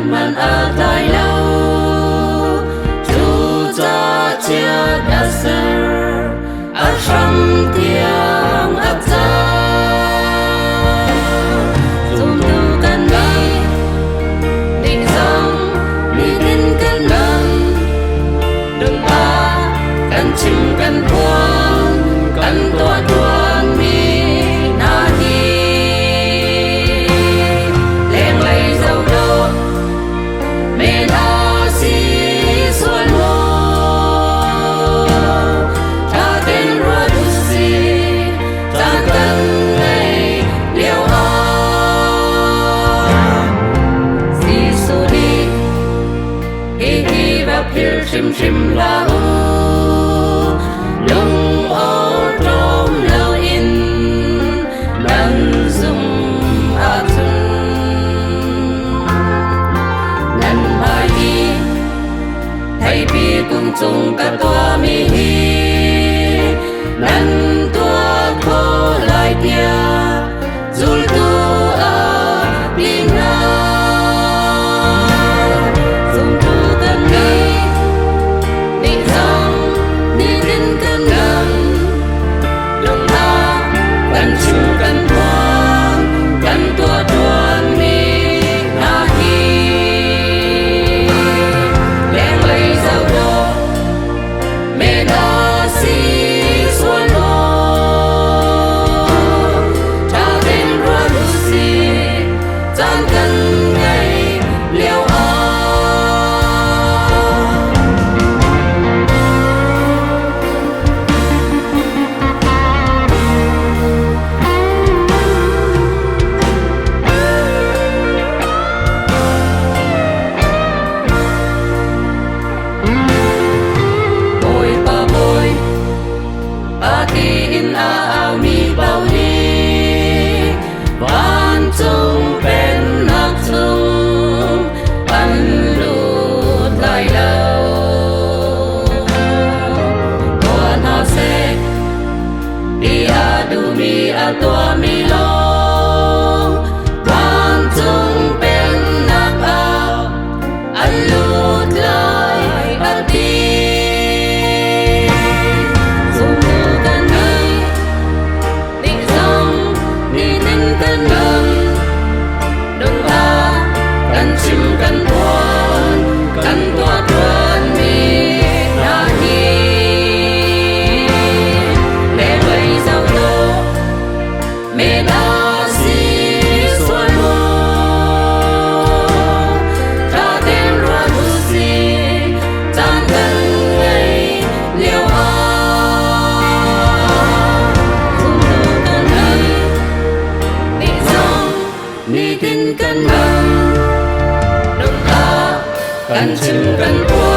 man a tai lo chu cha chia da ser a sham tiang a cha zum tu kan ni ding song ni tin kan nam đừng ba kan chim kan puan kan tua tuan mi na hi leng lay dâu đô mê na si xuân mô cha tên rua du si cha tân ngày liêu a si su đi hi hi và phil chim chim la u lung ô trôm lâu in nan dung a thun nan mai hi thay pi cung chung cả tua mi hi nan tua khô lại tia zul tu a pina zum tu kan ni ni song ni tin kan nam lung a kan chim kan puan kan tua tuan mi na hi leng lay dâu đô mê na si xuân mô cha tên rua du si chan cần ngày liêu a bôi ba khi in a ao mi bao ni van chung pen nak chung pan lut lai lâu tua na se đi a du mi a tua mi long van chung pen nak ao an lut lai a ti zum tu kan ni ni song ni tin kan nam đừng ba kan chim kan puan kan tua tuan mi na hi leng lay dâu đô mê na si xuân mô cha tên rua du si chan tân ngày liêu a zum tu kan ni ni song ni tin kan nam đừng ba kan chim kan puan